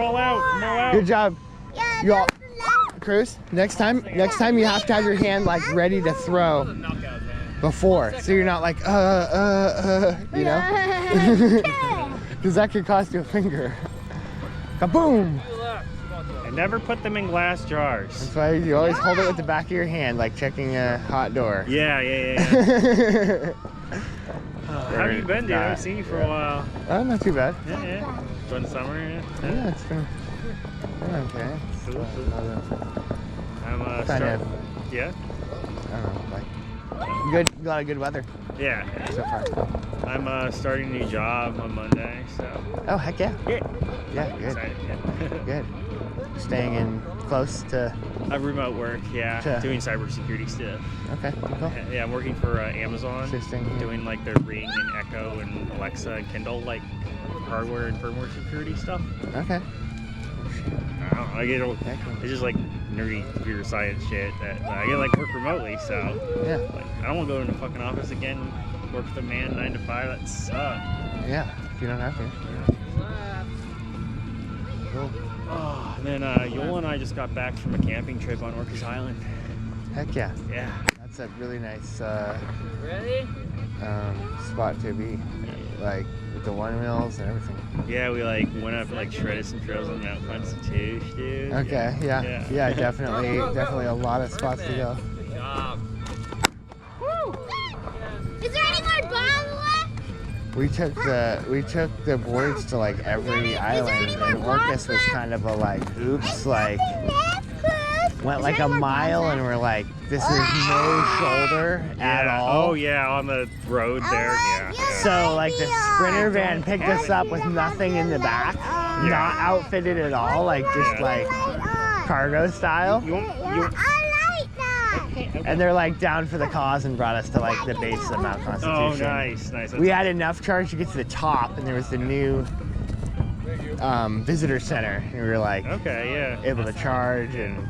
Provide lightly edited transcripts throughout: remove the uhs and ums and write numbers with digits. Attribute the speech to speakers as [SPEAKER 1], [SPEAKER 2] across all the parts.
[SPEAKER 1] all out. I'm all out.
[SPEAKER 2] Good job.
[SPEAKER 3] Yeah,
[SPEAKER 2] You all, Cruz, next time you have to have your hand like ready to throw before. So you're not like, you know? Because that could cost you a finger. Kaboom!
[SPEAKER 1] And never put them in glass jars.
[SPEAKER 2] That's why you always hold it with the back of your hand, like checking a hot door.
[SPEAKER 1] Yeah. How have you been, dude? I haven't seen you for a while.
[SPEAKER 2] Oh, not too bad.
[SPEAKER 1] Yeah. Enjoying the summer,
[SPEAKER 2] Yeah, it's been okay.
[SPEAKER 1] Cool. I'm
[SPEAKER 2] kind of,
[SPEAKER 1] yeah.
[SPEAKER 2] I don't know, like good, a lot of good weather
[SPEAKER 1] Yeah.
[SPEAKER 2] so far.
[SPEAKER 1] I'm starting a new job on Monday, so.
[SPEAKER 2] Oh, heck yeah. Yeah, good.
[SPEAKER 1] Excited, yeah.
[SPEAKER 2] Good. Staying in close to.
[SPEAKER 1] Remote work, yeah. Doing cybersecurity stuff.
[SPEAKER 2] Okay, cool.
[SPEAKER 1] Yeah, I'm working for Amazon.
[SPEAKER 2] Interesting. Yeah.
[SPEAKER 1] Doing like their Ring and Echo and Alexa and Kindle like hardware and firmware security stuff.
[SPEAKER 2] Okay.
[SPEAKER 1] I don't know. It's just like nerdy computer science shit that I get like work remotely. So
[SPEAKER 2] yeah,
[SPEAKER 1] like I don't want to go in the fucking office again. Work with a man 9 to 5. That sucks.
[SPEAKER 2] Yeah, if you don't have to. Cool.
[SPEAKER 1] Oh, and then Yola and I just got back from a camping trip on Orcas Island.
[SPEAKER 2] Heck yeah.
[SPEAKER 1] Yeah.
[SPEAKER 2] That's a really nice spot to be. Like with the windmills and everything.
[SPEAKER 1] Yeah, we like went up and like shredded some trails on Mount Constitution, dude.
[SPEAKER 2] Okay, yeah, definitely a lot of spots to go.
[SPEAKER 1] Good job.
[SPEAKER 3] Is there any more bombs left?
[SPEAKER 2] We took the boards to like every island, and Orcas was kind of a like, oops, like went like a mile, and we're like, this is no shoulder at all.
[SPEAKER 1] Oh yeah, on the road there. Yeah.
[SPEAKER 2] So like the Sprinter van picked us up with nothing in the back, not outfitted at all, like just like cargo style. And they're like down for the cause and brought us to like the base of Mount Constitution.
[SPEAKER 1] Oh, nice.
[SPEAKER 2] We had enough charge to get to the top, and there was the new visitor center, and we were like, able to charge, and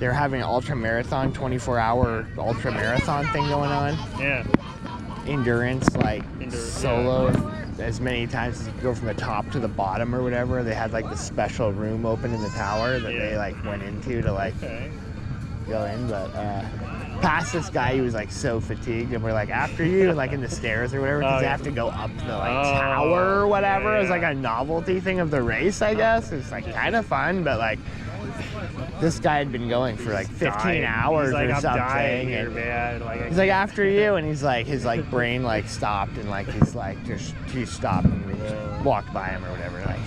[SPEAKER 2] they were having an ultra marathon, 24-hour ultra marathon thing going on.
[SPEAKER 1] Yeah.
[SPEAKER 2] Endurance, like solo, as many times as you go from the top to the bottom or whatever. They had like the special room open in the tower that they like went into to like go in, but past this guy, he was like so fatigued, and we're like, after you, like in the stairs or whatever, because they have to go up the like tower or whatever. It was like a novelty thing of the race, I guess. It's like kind of fun, but like this guy had been going for like 15 hours
[SPEAKER 1] like,
[SPEAKER 2] or
[SPEAKER 1] I'm
[SPEAKER 2] something.
[SPEAKER 1] dying here, man. Like,
[SPEAKER 2] he's like, after you, and he's like, his like brain like stopped, and like he's like just he stopped, and we just walked by him or whatever. Like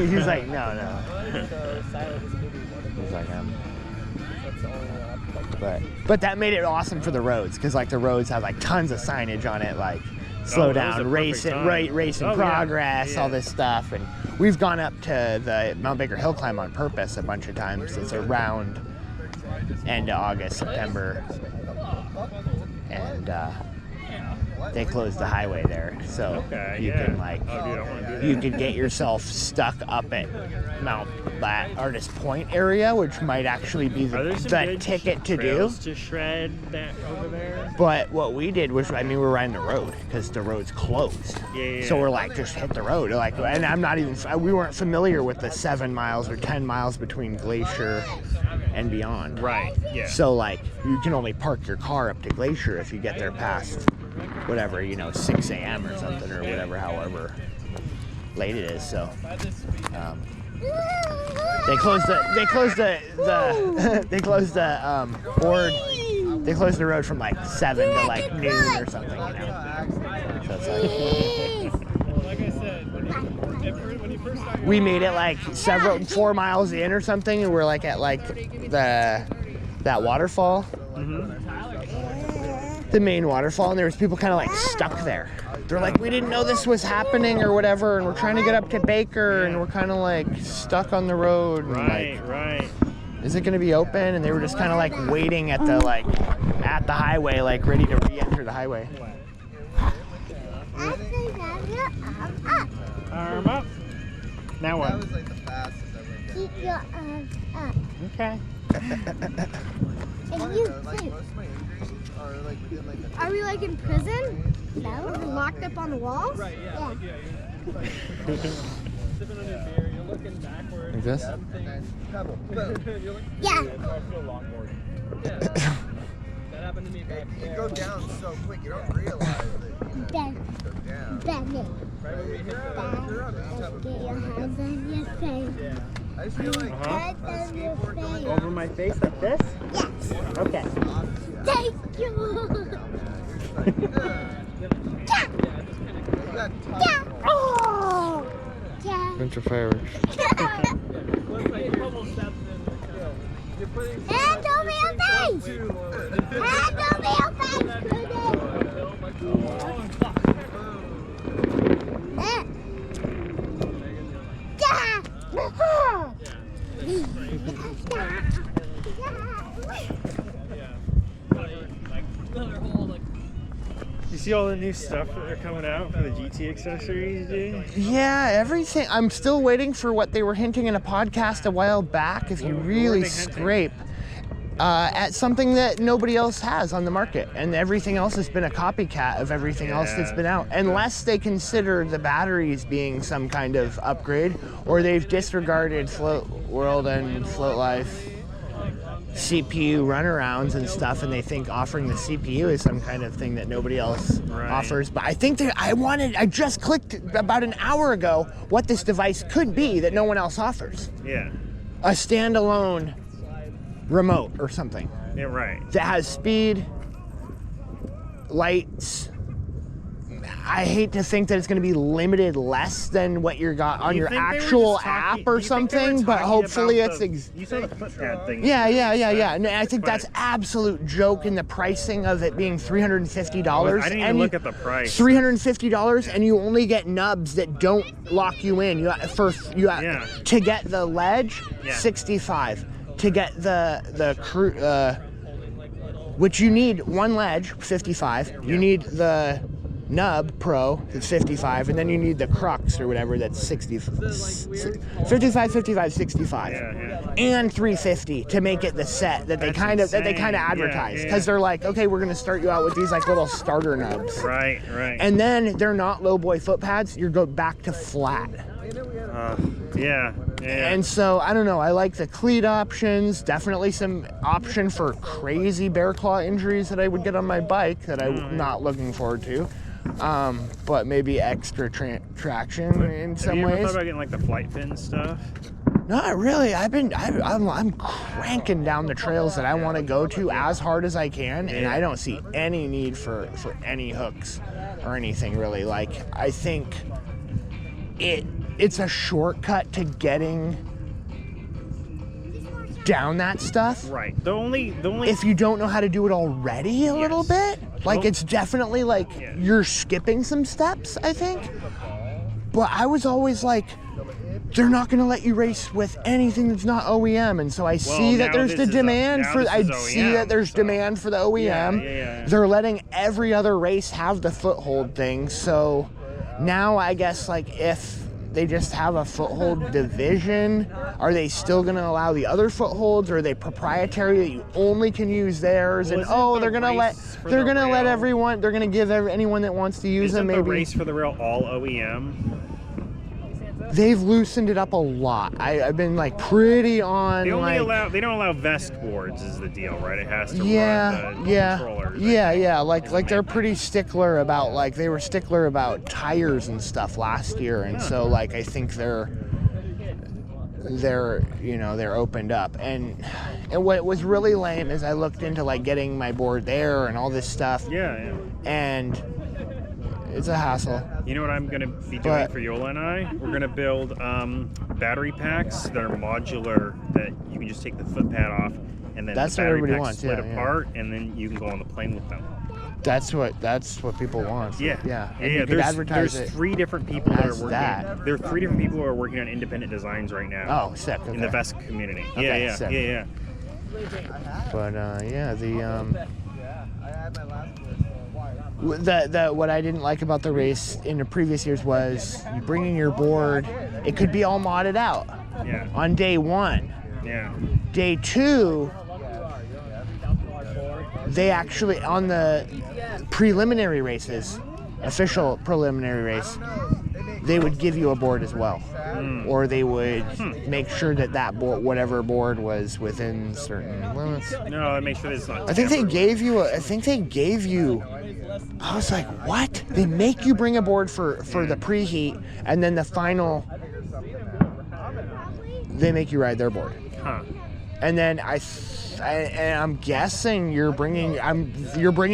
[SPEAKER 2] he's like, no. He's like, But that made it awesome for the roads, because like the roads have like tons of signage on it, like slow down, race in progress, all this stuff. And we've gone up to the Mount Baker Hill Climb on purpose a bunch of times. It's around end of August, September, and they closed the highway there, so you can like you could get yourself stuck up at Mount Artist Point area, which might actually be the ticket to do.
[SPEAKER 1] To shred that over there.
[SPEAKER 2] But what we did was, I mean, we're riding the road because the road's closed.
[SPEAKER 1] Yeah.
[SPEAKER 2] So we're like, just hit the road. Like, and I'm not even. We weren't familiar with the 7 miles or 10 miles between Glacier and beyond.
[SPEAKER 1] Right. Yeah.
[SPEAKER 2] So like, you can only park your car up to Glacier if you get there past whatever, 6 a.m. or something, or whatever, however late it is. So they closed the road from like 7 to like noon or something, So it's like
[SPEAKER 4] when you first started,
[SPEAKER 2] we made it like 4 miles in or something, and we're like at like that waterfall. The main waterfall, and there was people kind of like stuck there. They're like, we didn't know this was happening or whatever, and we're trying to get up to Baker, and we're kind of like stuck on the road. And
[SPEAKER 1] Right.
[SPEAKER 2] Is it going to be open? And they were just kind of like waiting at the highway, like ready to re-enter the highway.
[SPEAKER 1] Arm up. Now what?
[SPEAKER 3] That was like the fastest I've ever done. Keep your arms up.
[SPEAKER 1] Okay.
[SPEAKER 3] And you
[SPEAKER 4] Like
[SPEAKER 3] too.
[SPEAKER 4] most of my injuries are like within like
[SPEAKER 5] Are we like in prison?
[SPEAKER 3] No.
[SPEAKER 5] We're locked up on the walls?
[SPEAKER 4] right, yeah.
[SPEAKER 3] Yeah.
[SPEAKER 4] Sipping on your beer, you're
[SPEAKER 2] Like this?
[SPEAKER 4] And then pebble. Boom.
[SPEAKER 3] Yeah.
[SPEAKER 4] You go down so quick, you don't realize that you
[SPEAKER 3] Then,
[SPEAKER 4] go down.
[SPEAKER 3] then it.
[SPEAKER 4] You're on this type of
[SPEAKER 3] Get your
[SPEAKER 4] board.
[SPEAKER 3] hands on your face.
[SPEAKER 4] I just feel like
[SPEAKER 3] Hands
[SPEAKER 4] a
[SPEAKER 3] on your
[SPEAKER 4] skateboard going
[SPEAKER 3] face.
[SPEAKER 2] Over my face like this?
[SPEAKER 3] Yes.
[SPEAKER 2] Okay.
[SPEAKER 3] Thank you.
[SPEAKER 4] You got tough.
[SPEAKER 3] Yeah. Oh. Yeah.
[SPEAKER 2] Bunch of fireworks.
[SPEAKER 3] Hand over your face. Hand over your face,
[SPEAKER 1] You see all the new stuff that are coming out for the GT accessories, dude?
[SPEAKER 2] Yeah, everything. I'm still waiting for what they were hinting in a podcast a while back. If you
[SPEAKER 1] What were
[SPEAKER 2] really
[SPEAKER 1] they hinting?
[SPEAKER 2] scrape at something that nobody else has on the market, and everything else has been a copycat of everything else that's
[SPEAKER 1] Yeah.
[SPEAKER 2] been out, unless they consider the batteries being some kind of upgrade, or they've disregarded Float World and Float Life CPU runarounds and stuff, and they think offering the CPU is some kind of thing that nobody else
[SPEAKER 1] Right.
[SPEAKER 2] offers. But I think that I just clicked about an hour ago what this device could be that no one else offers.
[SPEAKER 1] Yeah.
[SPEAKER 2] A standalone remote or something
[SPEAKER 1] Yeah, right.
[SPEAKER 2] that has speed, lights. I hate to think that it's going to be limited less than what you got on
[SPEAKER 1] You
[SPEAKER 2] your
[SPEAKER 1] think they were
[SPEAKER 2] actual
[SPEAKER 1] just talking-
[SPEAKER 2] app
[SPEAKER 1] do
[SPEAKER 2] or
[SPEAKER 1] you think they were
[SPEAKER 2] something, but
[SPEAKER 1] talking
[SPEAKER 2] hopefully
[SPEAKER 1] about
[SPEAKER 2] it's
[SPEAKER 1] the- you saw the foot pad thing.
[SPEAKER 2] yeah.
[SPEAKER 1] But-
[SPEAKER 2] And I think that's absolute joke in the pricing of it being $350.
[SPEAKER 1] I didn't even
[SPEAKER 2] and
[SPEAKER 1] look at the price.
[SPEAKER 2] $350, and you only get nubs that don't lock you in.
[SPEAKER 1] Yeah.
[SPEAKER 2] To get the ledge,
[SPEAKER 1] Yeah.
[SPEAKER 2] 65. To get the which you need one ledge, 55. You
[SPEAKER 1] Yeah.
[SPEAKER 2] need the nub Pro, that's 55, and then you need the Crux or whatever, that's 55, 65.
[SPEAKER 1] Yeah.
[SPEAKER 2] And 350 to make it the set that they
[SPEAKER 1] That's
[SPEAKER 2] kind of
[SPEAKER 1] insane.
[SPEAKER 2] advertise,
[SPEAKER 1] Yeah.
[SPEAKER 2] because they're like, okay, we're gonna start you out with these like little starter nubs,
[SPEAKER 1] Right.
[SPEAKER 2] and then they're not low boy foot pads. You go back to flat.
[SPEAKER 1] Yeah.
[SPEAKER 2] And so I don't know. I like the cleat options. Definitely some option for crazy bear claw injuries that I would get on my bike that I'm not looking forward to. But maybe extra traction in some
[SPEAKER 1] Have you ever
[SPEAKER 2] ways.
[SPEAKER 1] thought about getting like the flight fin stuff?
[SPEAKER 2] Not really. I'm cranking down the trails that I want to go to as hard as I can, and I don't see any need for any hooks or anything really. Like, I think it's a shortcut to getting down that stuff.
[SPEAKER 1] Right. The only.
[SPEAKER 2] If you don't know how to do it already a little bit, like,
[SPEAKER 1] Well-
[SPEAKER 2] it's definitely like
[SPEAKER 1] Yeah.
[SPEAKER 2] you're skipping some steps, I think. But I was always like, they're not going to let you race with anything that's not OEM, and so I see that
[SPEAKER 1] now
[SPEAKER 2] there's
[SPEAKER 1] this
[SPEAKER 2] the
[SPEAKER 1] is
[SPEAKER 2] demand
[SPEAKER 1] now
[SPEAKER 2] for.
[SPEAKER 1] this
[SPEAKER 2] I
[SPEAKER 1] is
[SPEAKER 2] see
[SPEAKER 1] OEM,
[SPEAKER 2] that there's
[SPEAKER 1] so-
[SPEAKER 2] demand for the OEM.
[SPEAKER 1] Yeah.
[SPEAKER 2] They're letting every other race have the foothold thing, so now I guess like if they just have a foothold division, are they still going to allow the other footholds, or are they proprietary that you only can use theirs?
[SPEAKER 1] Well,
[SPEAKER 2] and
[SPEAKER 1] isn't
[SPEAKER 2] they're
[SPEAKER 1] the
[SPEAKER 2] going to let
[SPEAKER 1] race for
[SPEAKER 2] they're
[SPEAKER 1] the
[SPEAKER 2] going to let
[SPEAKER 1] rail-
[SPEAKER 2] everyone. They're going to give anyone that wants to use
[SPEAKER 1] Isn't
[SPEAKER 2] them.
[SPEAKER 1] the
[SPEAKER 2] Maybe
[SPEAKER 1] race for the rail all OEM?
[SPEAKER 2] they've loosened it up a lot. I've been like pretty on.
[SPEAKER 1] They only
[SPEAKER 2] like,
[SPEAKER 1] they don't allow vest boards is the deal, right? It has to run the controllers.
[SPEAKER 2] Like they're pretty stickler about, like, they were stickler about tires and stuff last year, and so like I think they're opened up. And what was really lame is I looked into like getting my board there and all this stuff,
[SPEAKER 1] Yeah.
[SPEAKER 2] and it's a hassle.
[SPEAKER 1] You know what I'm going to be doing
[SPEAKER 2] But-
[SPEAKER 1] for Yola and I? We're going to build battery packs that are modular, that you can just take the foot pad off, and then
[SPEAKER 2] That's
[SPEAKER 1] the
[SPEAKER 2] what
[SPEAKER 1] battery
[SPEAKER 2] everybody
[SPEAKER 1] packs
[SPEAKER 2] wants,
[SPEAKER 1] split
[SPEAKER 2] yeah.
[SPEAKER 1] apart, and then you can go on the plane with them.
[SPEAKER 2] That's what people want. And you could advertise
[SPEAKER 1] There's
[SPEAKER 2] it
[SPEAKER 1] 3 different people that are
[SPEAKER 2] as
[SPEAKER 1] working.
[SPEAKER 2] that.
[SPEAKER 1] There are 3 different people who are working on independent designs right now.
[SPEAKER 2] Oh, sick. Okay.
[SPEAKER 1] In the vest community.
[SPEAKER 2] Okay,
[SPEAKER 1] Yeah.
[SPEAKER 2] sick.
[SPEAKER 1] Yeah.
[SPEAKER 2] But
[SPEAKER 4] I had my last one.
[SPEAKER 2] the what I didn't like about the race in the previous years was you bringing your board, it could be all modded out
[SPEAKER 1] Yeah.
[SPEAKER 2] on day 1.
[SPEAKER 1] Yeah.
[SPEAKER 2] Day 2, they actually, on the preliminary races, official preliminary race,
[SPEAKER 4] I don't know. They make
[SPEAKER 2] they would give you a board as well, or they would make sure that board, whatever board was within certain limits.
[SPEAKER 1] No, make sure that it's not.
[SPEAKER 2] I think they gave you. I was like, what? They make you bring a board for the preheat, and then the final, they make you ride their board.
[SPEAKER 1] Huh.
[SPEAKER 2] And then I'm guessing you're bringing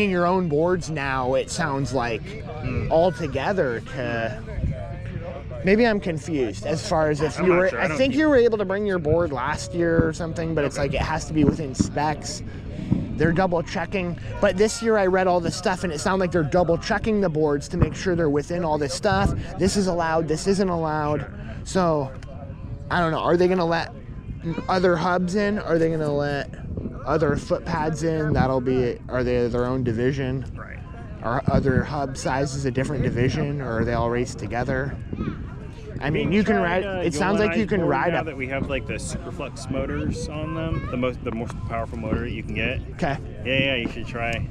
[SPEAKER 2] your own boards now. It sounds like all together to. Maybe I'm confused as far as if you were.
[SPEAKER 1] Sure.
[SPEAKER 2] I think you were able to bring your board last year or something, but it's like it has to be within specs. They're double checking, but this year I read all this stuff and it sounded like they're double checking the boards to make sure they're within all this stuff. This is allowed, this isn't allowed. So I don't know. Are they going to let other hubs in? Are they going to let other foot pads in? Are they their own division?
[SPEAKER 1] Right.
[SPEAKER 2] Are other hub sizes a different division, or are they all raced together? I mean, you can ride. It sounds like you can ride
[SPEAKER 1] now
[SPEAKER 2] up.
[SPEAKER 1] that we have like the Superflux motors on them, the most powerful motor that you can get.
[SPEAKER 2] Okay.
[SPEAKER 1] Yeah, you should try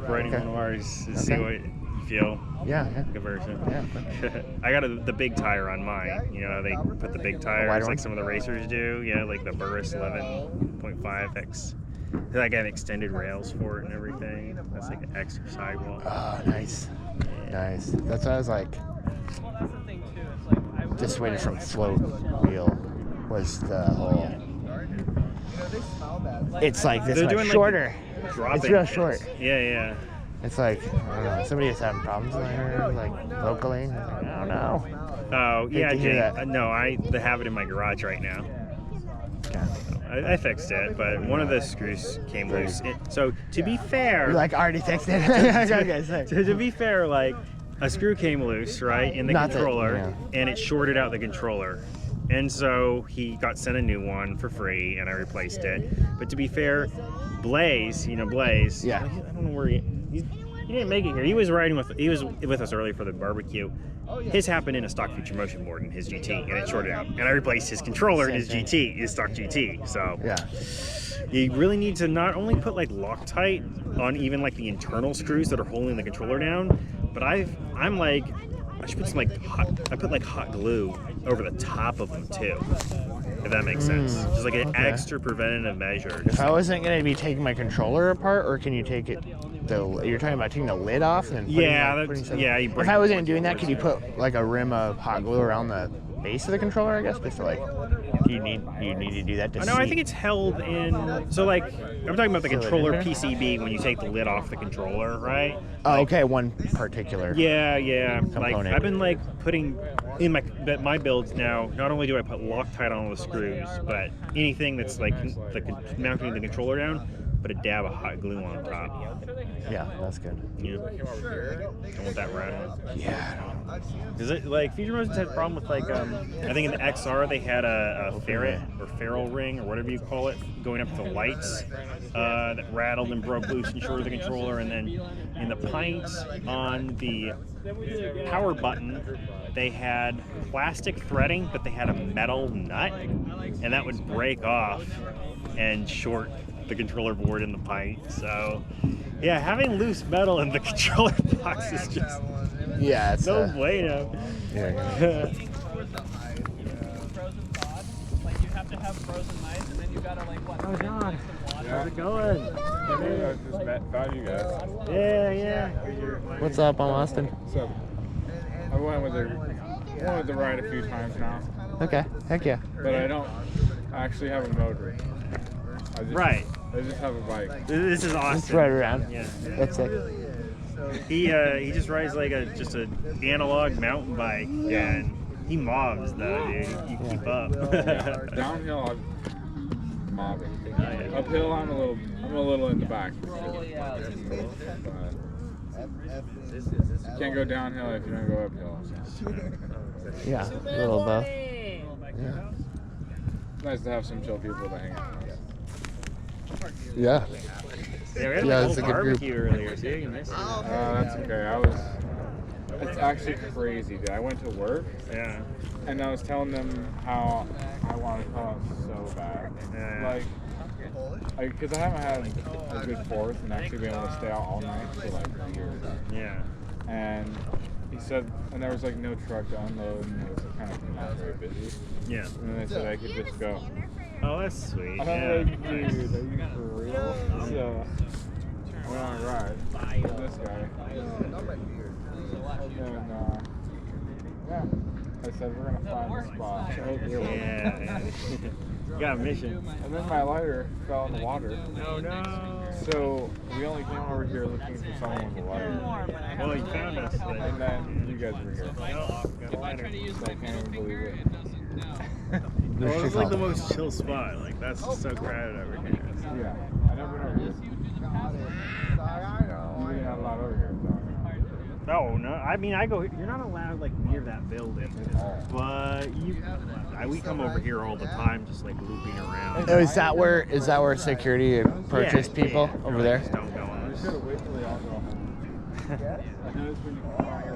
[SPEAKER 1] riding one of ours to see what you feel.
[SPEAKER 2] Yeah.
[SPEAKER 1] Good version.
[SPEAKER 2] Yeah.
[SPEAKER 1] I got the big tire on mine. You know, they put the big tires like some of the racers do. Yeah, like the Burris 11.5X. Like got extended rails for it and everything. That's like an extra sidewall.
[SPEAKER 2] Oh, nice. Nice. That's what I was like. Dissuaded from float wheel was the whole. It's like this much shorter. It's real short.
[SPEAKER 1] Yeah.
[SPEAKER 2] It's like, I don't know, somebody is having problems in there, like locally. I don't know.
[SPEAKER 1] Oh, yeah,
[SPEAKER 2] Jake.
[SPEAKER 1] No, I have it in my garage right now.
[SPEAKER 2] Okay.
[SPEAKER 1] I fixed it, but one of the screws came loose. So to be fair,
[SPEAKER 2] You like already fixed it?
[SPEAKER 1] to be fair, like a screw came loose, right, in the controller, and it shorted out the controller. And so he got sent a new one for free, and I replaced it. But to be fair, Blaze, Blaze.
[SPEAKER 2] Yeah.
[SPEAKER 1] I don't know where he didn't make it here. He was with us earlier for the barbecue. His happened in a stock Future Motion board in his GT, and it shorted out. And I replaced his controller in his stock GT. So
[SPEAKER 2] yeah.
[SPEAKER 1] You really need to not only put like Loctite on even like the internal screws that are holding the controller down, but I should put some I put hot glue over the top of them too, if that makes sense. Just like an extra preventative measure.
[SPEAKER 2] If I wasn't going to be taking my controller apart, or can you take it? You're talking about taking the lid off and then If I wasn't doing that, could you put like a rim of hot glue around the base of the controller? I guess just to you need to do that.
[SPEAKER 1] I think it's held in. So like I'm talking about the controller PCB when you take the lid off the controller, right?
[SPEAKER 2] Oh, okay, one particular.
[SPEAKER 1] Yeah.
[SPEAKER 2] Component.
[SPEAKER 1] Like I've been putting in my builds now. Not only do I put Loctite on all the screws, but anything that's mounting the controller down, put a dab of hot glue on top.
[SPEAKER 2] Yeah, that's good.
[SPEAKER 1] Yeah. Don't want that rattling.
[SPEAKER 2] Yeah.
[SPEAKER 1] Does it Future Motions had a problem with I think in the XR they had a ferret or ferrule ring or whatever you call it going up to the lights that rattled and broke loose and shorted the controller, and then in the pints on the power button they had plastic threading, but they had a metal nut, and that would break off and short the controller board in the pint. So yeah, having loose metal in the controller box is just
[SPEAKER 2] it's
[SPEAKER 1] no bueno.
[SPEAKER 2] Yeah.
[SPEAKER 1] Oh God, how's it going?
[SPEAKER 6] I just found you guys.
[SPEAKER 1] Yeah.
[SPEAKER 2] What's up? I'm Austin.
[SPEAKER 6] So I went with the ride a few times now.
[SPEAKER 2] Okay. Heck yeah.
[SPEAKER 6] But I don't actually have a motor. I just have a bike.
[SPEAKER 1] This is awesome.
[SPEAKER 2] Let's ride around.
[SPEAKER 1] Yeah.
[SPEAKER 2] That's it.
[SPEAKER 1] He just rides like just an analog mountain bike, and he mobs though, dude. You keep up.
[SPEAKER 6] Downhill, I'm mobbing. Uphill, I'm a little in the back. You can't go downhill if you don't go uphill. So.
[SPEAKER 2] Yeah, a little both. Yeah.
[SPEAKER 6] It's nice to have some chill people to hang out with.
[SPEAKER 2] Yeah.
[SPEAKER 1] Yeah, we had
[SPEAKER 2] Yeah,
[SPEAKER 1] a
[SPEAKER 2] it's
[SPEAKER 1] whole
[SPEAKER 2] a good group.
[SPEAKER 1] barbecue earlier, so you missed it.
[SPEAKER 6] That's okay. It's actually crazy, dude. I went to work.
[SPEAKER 1] Yeah.
[SPEAKER 6] And I was telling them how I want to come so bad.
[SPEAKER 1] Yeah.
[SPEAKER 6] Because I haven't had a good fourth and actually been able to stay out all night for years.
[SPEAKER 1] Yeah.
[SPEAKER 6] And he said, and there was like no truck to unload, and it was kind of not very busy.
[SPEAKER 1] Yeah.
[SPEAKER 6] And then they said I could just go.
[SPEAKER 1] Oh, that's sweet.
[SPEAKER 6] I'm
[SPEAKER 1] Yeah.
[SPEAKER 6] like, dude, are you for real? So I went on a ride with this guy. And yeah, I said we're gonna find a spot.
[SPEAKER 1] Yeah. You got a mission.
[SPEAKER 6] And then my lighter fell in the water.
[SPEAKER 1] Oh no.
[SPEAKER 6] So we only came over here looking for someone with a lighter.
[SPEAKER 1] Well, you found us.
[SPEAKER 6] And then you guys were here.
[SPEAKER 1] Oh, got a lighter.
[SPEAKER 6] So I can't even believe it.
[SPEAKER 1] Well, it's like the most chill spot. Like that's so crowded over here.
[SPEAKER 6] Yeah, I never been over here. You didn't have a lot over here.
[SPEAKER 1] Oh no! I mean, I go. You're not allowed like near that building, but we come over here all the time, just like looping around.
[SPEAKER 2] Oh, is that where security purchase people over there?
[SPEAKER 1] Just don't go on
[SPEAKER 6] You should have waited till they all go home. I noticed when you